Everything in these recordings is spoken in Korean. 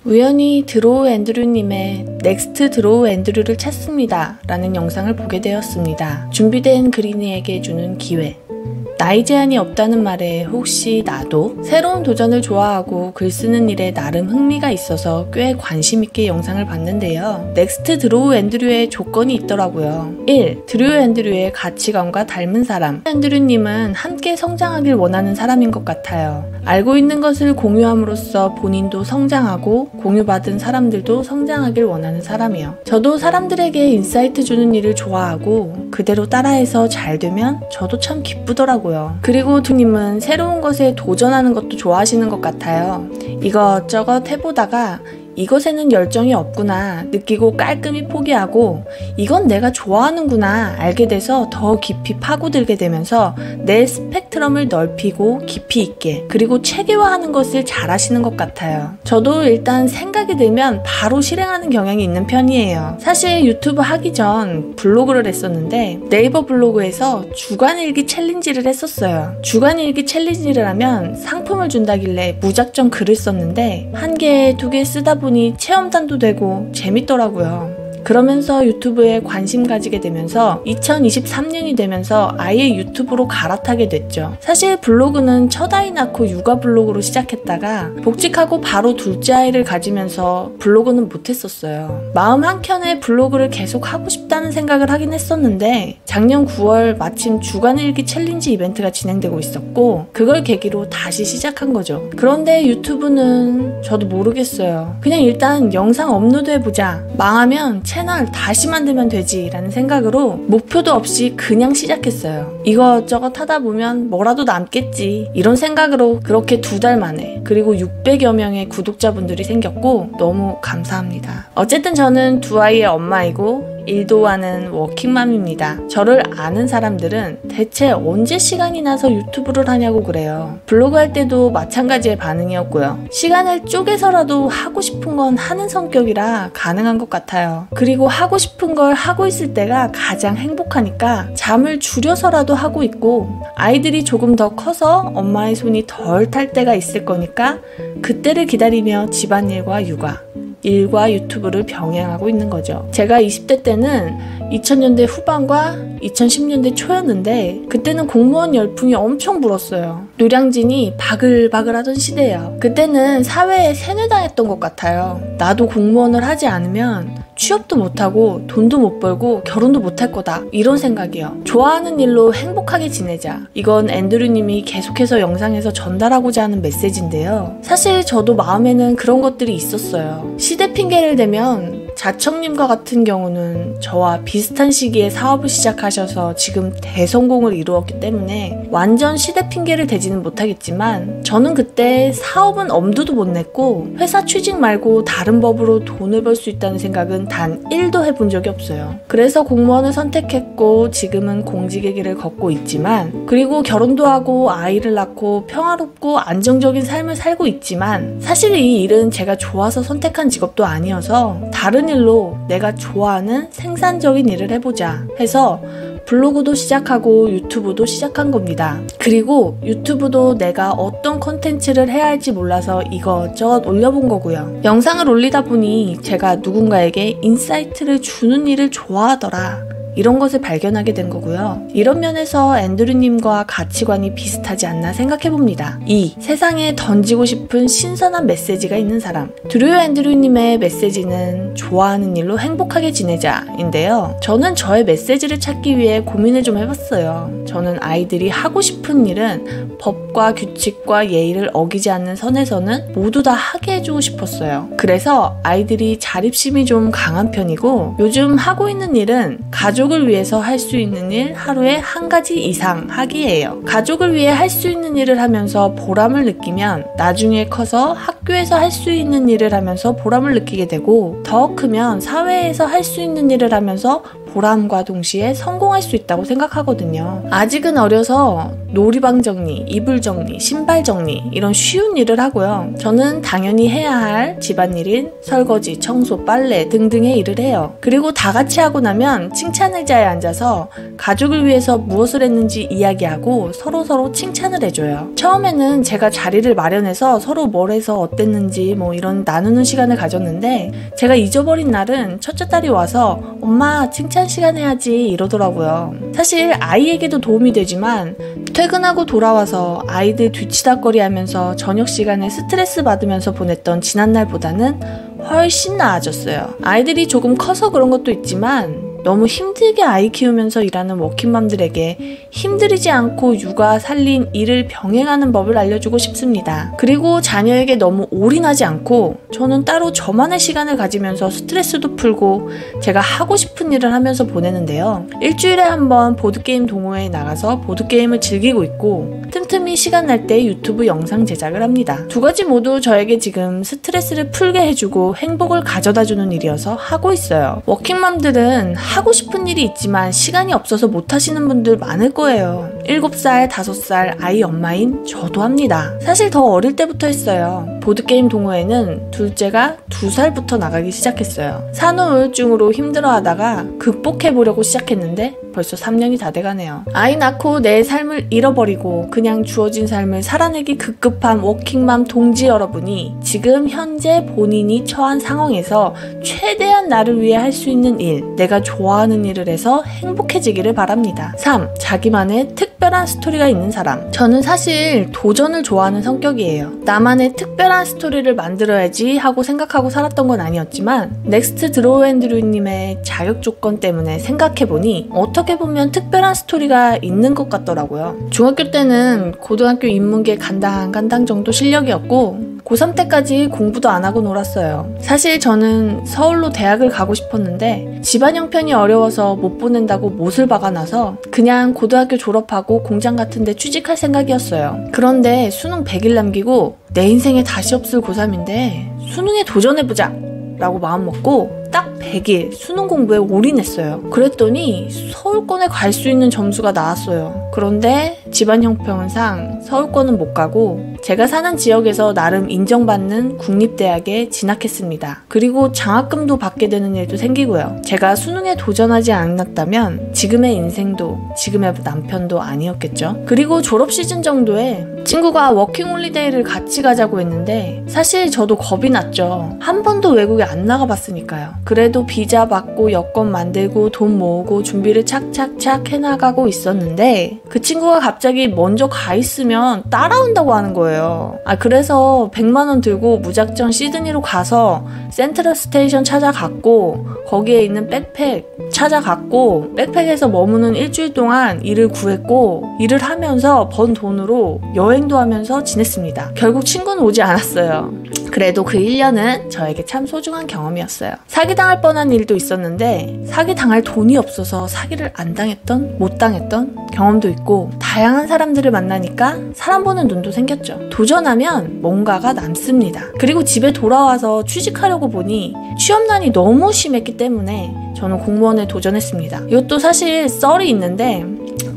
우연히 드로우 앤드류님의 넥스트 드로우 앤드류를 찾습니다 라는 영상을 보게 되었습니다. 준비된 그린이에게 주는 기회. 나이 제한이 없다는 말에 혹시 나도 새로운 도전을 좋아하고 글 쓰는 일에 나름 흥미가 있어서 꽤 관심 있게 영상을 봤는데요. 넥스트 드로우 앤드류의 조건이 있더라고요. 1. 드로우 앤드류의 가치관과 닮은 사람. 앤드류님은 함께 성장하길 원하는 사람인 것 같아요. 알고 있는 것을 공유함으로써 본인도 성장하고 공유받은 사람들도 성장하길 원하는 사람이요. 저도 사람들에게 인사이트 주는 일을 좋아하고 그대로 따라해서 잘 되면 저도 참 기쁘더라고요. 그리고 두님은 새로운 것에 도전하는 것도 좋아하시는 것 같아요. 이것저것 해보다가 이것에는 열정이 없구나 느끼고 깔끔히 포기하고 이건 내가 좋아하는구나 알게 돼서 더 깊이 파고들게 되면서 내 스펙트럼을 넓히고 깊이 있게 그리고 체계화하는 것을 잘하시는 것 같아요. 저도 일단 생각이 들면 바로 실행하는 경향이 있는 편이에요. 사실 유튜브 하기 전 블로그를 했었는데 네이버 블로그에서 주간일기 챌린지를 했었어요. 주간일기 챌린지를 하면 상품을 준다길래 무작정 글을 썼는데 한 개, 두 개 쓰다 보니 체험단도 되고 재밌더라고요. 그러면서 유튜브에 관심 가지게 되면서 2023년이 되면서 아예 유튜브로 갈아타게 됐죠. 사실 블로그는 첫 아이 낳고 육아 블로그로 시작했다가 복직하고 바로 둘째 아이를 가지면서 블로그는 못했었어요. 마음 한켠에 블로그를 계속 하고 싶다는 생각을 하긴 했었는데 작년 9월 마침 주간일기 챌린지 이벤트가 진행되고 있었고 그걸 계기로 다시 시작한 거죠. 그런데 유튜브는 저도 모르겠어요. 그냥 일단 영상 업로드해보자. 망하면 채널 다시 만들면 되지 라는 생각으로 목표도 없이 그냥 시작했어요. 이것저것 하다 보면 뭐라도 남겠지 이런 생각으로 그렇게 2달 만에 그리고 600여 명의 구독자분들이 생겼고 너무 감사합니다. 어쨌든 저는 2아이의 엄마이고 일도 하는 워킹맘입니다. 저를 아는 사람들은 대체 언제 시간이 나서 유튜브를 하냐고 그래요. 블로그 할 때도 마찬가지의 반응이었고요. 시간을 쪼개서라도 하고 싶은 건 하는 성격이라 가능한 것 같아요. 그리고 하고 싶은 걸 하고 있을 때가 가장 행복하니까 잠을 줄여서라도 하고 있고 아이들이 조금 더 커서 엄마의 손이 덜 탈 때가 있을 거니까 그때를 기다리며 집안일과 육아 일과 유튜브를 병행하고 있는 거죠. 제가 20대 때는 2000년대 후반과 2010년대 초였는데 그때는 공무원 열풍이 엄청 불었어요. 노량진이 바글바글 하던 시대예요. 그때는 사회에 세뇌당했던 것 같아요. 나도 공무원을 하지 않으면 취업도 못하고 돈도 못 벌고 결혼도 못할 거다 이런 생각이요. 좋아하는 일로 행복하게 지내자. 이건 앤드류님이 계속해서 영상에서 전달하고자 하는 메시지인데요. 사실 저도 마음에는 그런 것들이 있었어요. 시대 핑계를 대면 자청님과 같은 경우는 저와 비슷한 시기에 사업을 시작하셔서 지금 대성공을 이루었기 때문에 완전 시대 핑계를 대지는 못하겠지만 저는 그때 사업은 엄두도 못 냈고 회사 취직 말고 다른 법으로 돈을 벌 수 있다는 생각은 단 1도 해본 적이 없어요. 그래서 공무원을 선택했고 지금은 공직의 길을 걷고 있지만 그리고 결혼도 하고 아이를 낳고 평화롭고 안정적인 삶을 살고 있지만 사실 이 일은 제가 좋아서 선택한 직업도 아니어서 다른 일로 내가 좋아하는 생산적인 일을 해보자 해서 블로그도 시작하고 유튜브도 시작한 겁니다. 그리고 유튜브도 내가 어떤 컨텐츠를 해야 할지 몰라서 이것저것 올려본 거고요. 영상을 올리다 보니 제가 누군가에게 인사이트를 주는 일을 좋아하더라. 이런 것을 발견하게 된 거고요. 이런 면에서 앤드류님과 가치관이 비슷하지 않나 생각해봅니다. 2. 세상에 던지고 싶은 신선한 메시지가 있는 사람. 드로우 앤드류님의 메시지는 좋아하는 일로 행복하게 지내자인데요. 저는 저의 메시지를 찾기 위해 고민을 좀 해봤어요. 저는 아이들이 하고 싶은 일은 법과 규칙과 예의를 어기지 않는 선에서는 모두 다 하게 해주고 싶었어요. 그래서 아이들이 자립심이 좀 강한 편이고 요즘 하고 있는 일은 가족을 위해서 할 수 있는 일 하루에 1가지 이상 하기예요. 가족을 위해 할 수 있는 일을 하면서 보람을 느끼면 나중에 커서 학교에서 할 수 있는 일을 하면서 보람을 느끼게 되고 더 크면 사회에서 할 수 있는 일을 하면서 보람과 동시에 성공할 수 있다고 생각하거든요. 아직은 어려서 놀이방 정리, 이불 정리, 신발 정리 이런 쉬운 일을 하고요. 저는 당연히 해야 할 집안일인 설거지, 청소, 빨래 등등의 일을 해요. 그리고 다 같이 하고 나면 칭찬 의자에 앉아서 가족을 위해서 무엇을 했는지 이야기하고 서로서로 칭찬을 해줘요. 처음에는 제가 자리를 마련해서 서로 뭘 해서 어땠는지 뭐 이런 나누는 시간을 가졌는데 제가 잊어버린 날은 첫째 딸이 와서 엄마 칭찬 시간 해야지 이러더라고요. 사실 아이에게도 도움이 되지만 퇴근하고 돌아와서 아이들 뒤치다꺼리 하면서 저녁 시간에 스트레스 받으면서 보냈던 지난날보다는 훨씬 나아졌어요. 아이들이 조금 커서 그런 것도 있지만 너무 힘들게 아이 키우면서 일하는 워킹맘들에게 힘들이지 않고 육아, 살림, 일을 병행하는 법을 알려주고 싶습니다. 그리고 자녀에게 너무 올인하지 않고 저는 따로 저만의 시간을 가지면서 스트레스도 풀고 제가 하고 싶은 일을 하면서 보내는데요. 일주일에 한 번 보드게임 동호회에 나가서 보드게임을 즐기고 있고 틈틈이 시간 날 때 유튜브 영상 제작을 합니다. 두 가지 모두 저에게 지금 스트레스를 풀게 해주고 행복을 가져다주는 일이어서 하고 있어요. 워킹맘들은 하고 싶은 일이 있지만 시간이 없어서 못하시는 분들 많을 거예요. 7살, 5살 아이 엄마인 저도 합니다. 사실 더 어릴 때부터 했어요. 보드게임 동호회는 둘째가 2살부터 나가기 시작했어요. 산후우울증으로 힘들어하다가 극복해보려고 시작했는데 벌써 3년이 다 돼가네요. 아이 낳고 내 삶을 잃어버리고 그냥 주어진 삶을 살아내기 급급한 워킹맘 동지 여러분이 지금 현재 본인이 처한 상황에서 최대한 나를 위해 할 수 있는 일, 내가 좋아하는 일을 해서 행복해지기를 바랍니다. 3. 자기만의 특별한 스토리가 있는 사람. 저는 사실 도전을 좋아하는 성격이에요. 나만의 특별한 스토리를 만들어야지 하고 생각하고 살았던 건 아니었지만 넥스트 드로우 앤드류님의 자격 조건 때문에 생각해보니 어떻게 보면 특별한 스토리가 있는 것 같더라고요. 중학교 때는 고등학교 인문계 간당 정도 실력이었고 고3 때까지 공부도 안 하고 놀았어요. 사실 저는 서울로 대학을 가고 싶었는데 집안 형편이 어려워서 못 보낸다고 못을 박아놔서 그냥 고등학교 졸업하고 공장 같은 데 취직할 생각이었어요. 그런데 수능 100일 남기고 내 인생에 다시 없을 고3인데 수능에 도전해보자 라고 마음먹고 딱 100일 수능 공부에 올인했어요. 그랬더니 서울권에 갈 수 있는 점수가 나왔어요. 그런데 집안 형편상 서울권은 못 가고 제가 사는 지역에서 나름 인정받는 국립대학에 진학했습니다. 그리고 장학금도 받게 되는 일도 생기고요. 제가 수능에 도전하지 않았다면 지금의 인생도 지금의 남편도 아니었겠죠. 그리고 졸업 시즌 정도에 친구가 워킹홀리데이를 같이 가자고 했는데 사실 저도 겁이 났죠. 한 번도 외국에 안 나가봤으니까요. 그래도 비자 받고 여권 만들고 돈 모으고 준비를 착착착 해나가고 있었는데 그 친구가 갑자기 먼저 가 있으면 따라온다고 하는 거예요. 그래서 100만 원 들고 무작정 시드니로 가서 센트럴 스테이션 찾아갔고 거기에 있는 백팩 찾아갔고 백팩에서 머무는 일주일 동안 일을 구했고 일을 하면서 번 돈으로 여행도 하면서 지냈습니다. 결국 친구는 오지 않았어요. 그래도 그 1년은 저에게 참 소중한 경험이었어요. 사기당할 뻔한 일도 있었는데 사기당할 돈이 없어서 사기를 안 당했던, 못 당했던 경험도 있고 다양한 사람들을 만나니까 사람 보는 눈도 생겼죠. 도전하면 뭔가가 남습니다. 그리고 집에 돌아와서 취직하려고 보니 취업난이 너무 심했기 때문에 저는 공무원에 도전했습니다. 이것도 사실 썰이 있는데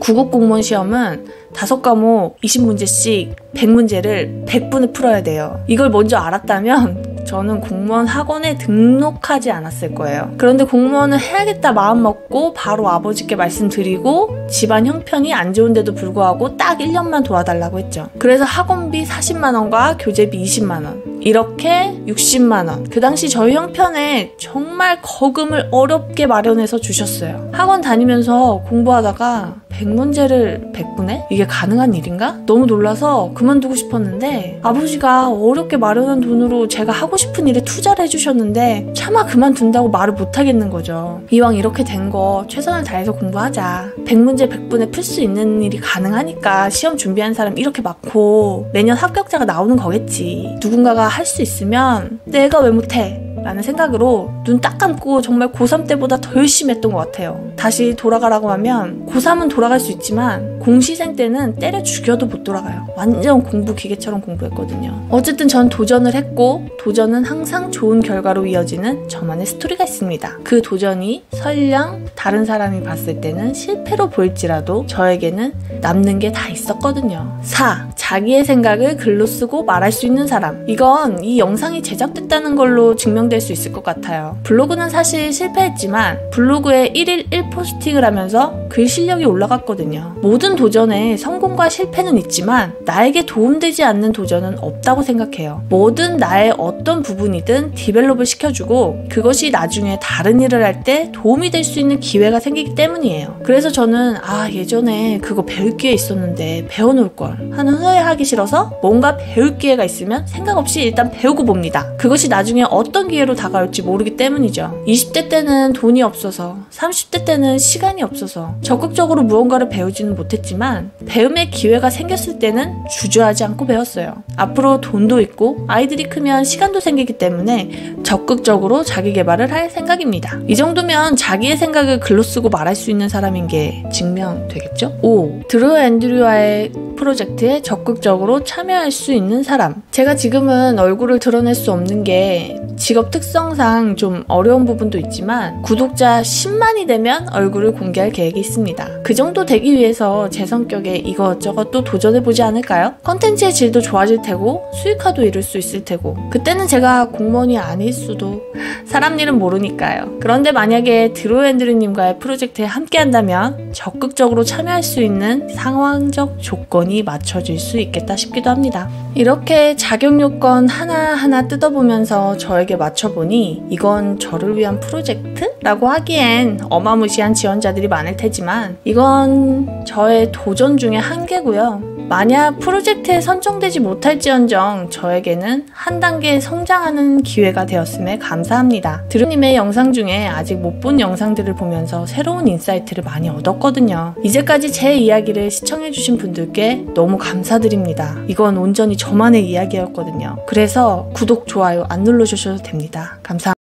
구급 공무원 시험은 5과목 20문제씩 100문제를 100분을 풀어야 돼요. 이걸 먼저 알았다면 저는 공무원 학원에 등록하지 않았을 거예요. 그런데 공무원을 해야겠다 마음 먹고 바로 아버지께 말씀드리고 집안 형편이 안 좋은데도 불구하고 딱 1년만 도와달라고 했죠. 그래서 학원비 40만 원과 교재비 20만 원 이렇게 60만 원. 그 당시 저희 형편에 정말 거금을 어렵게 마련해서 주셨어요. 학원 다니면서 공부하다가 100문제를 100분에? 이게 가능한 일인가? 너무 놀라서 그만두고 싶었는데 아버지가 어렵게 마련한 돈으로 제가 하고 싶은 일에 투자를 해주셨는데 차마 그만둔다고 말을 못하겠는 거죠. 이왕 이렇게 된 거 최선을 다해서 공부하자. 100문제 100분에 풀 수 있는 일이 가능하니까 시험 준비한 사람 이렇게 많고 내년 합격자가 나오는 거겠지. 누군가가 할 수 있으면 내가 왜 못해? 라는 생각으로 눈 딱 감고 정말 고3 때보다 더 열심히 했던 것 같아요. 다시 돌아가라고 하면 고3은 돌아갈 수 있지만 공시생 때는 때려 죽여도 못 돌아가요. 완전 공부 기계처럼 공부했거든요. 어쨌든 전 도전을 했고 도전은 항상 좋은 결과로 이어지는 저만의 스토리가 있습니다. 그 도전이 설령 다른 사람이 봤을 때는 실패로 보일지라도 저에게는 남는 게 다 있었거든요. 4. 자기의 생각을 글로 쓰고 말할 수 있는 사람. 이건 이 영상이 제작됐다는 걸로 증명될 수 있을 것 같아요. 블로그는 사실 실패했지만 블로그에 1일 1포스팅을 하면서 글 실력이 올라갔거든요. 모든 도전에 성공과 실패는 있지만 나에게 도움되지 않는 도전은 없다고 생각해요. 뭐든 나의 어떤 부분이든 디벨롭을 시켜주고 그것이 나중에 다른 일을 할 때 도움이 될 수 있는 기회가 생기기 때문이에요. 그래서 저는 예전에 그거 배울 기회 있었는데 배워놓을 걸 하는 후회하기 싫어서 뭔가 배울 기회가 있으면 생각 없이 일단 배우고 봅니다. 그것이 나중에 어떤 기회로 다가올지 모르기 때문이죠. 20대 때는 돈이 없어서 30대 때는 시간이 없어서 적극적으로 무언가를 배우지는 못했지만 배움의 기회가 생겼을 때는 주저하지 않고 배웠어요. 앞으로 돈도 있고 아이들이 크면 시간도 생기기 때문에 적극적으로 자기 개발을 할 생각입니다. 이 정도면 자기의 생각을 글로 쓰고 말할 수 있는 사람인 게 증명되겠죠? 5. 드루 앤드류와의 프로젝트에 적극적으로 참여할 수 있는 사람. 제가 지금은 얼굴을 드러낼 수 없는 게 직업 특성상 좀 어려운 부분도 있지만 구독자 10만이 되면 얼굴을 공개할 계획이 있습니다. 그 정도 되기 위해서 제 성격에 이것저것 또 도전해보지 않을까요? 컨텐츠의 질도 좋아질 테고 수익화도 이룰 수 있을 테고 그때는 제가 공무원이 아닐 수도 사람 일은 모르니까요. 그런데 만약에 드루 앤드류님과의 프로젝트에 함께 한다면 적극적으로 참여할 수 있는 상황적 조건이 맞춰질 수 있겠다 싶기도 합니다. 이렇게 자격 요건 하나하나 뜯어보면서 저에게 맞춰보니 이건 저를 위한 프로젝트라고 하기엔 어마무시한 지원자들이 많을 테지만 이건 저의 도전 중에 한계고요. 만약 프로젝트에 선정되지 못할지언정 저에게는 한 단계 성장하는 기회가 되었음에 감사합니다. 드루님의 영상 중에 아직 못 본 영상들을 보면서 새로운 인사이트를 많이 얻었거든요. 이제까지 제 이야기를 시청해주신 분들께 너무 감사드립니다. 이건 온전히 저만의 이야기였거든요. 그래서 구독, 좋아요 안 눌러주셔도 됩니다. 감사합니다.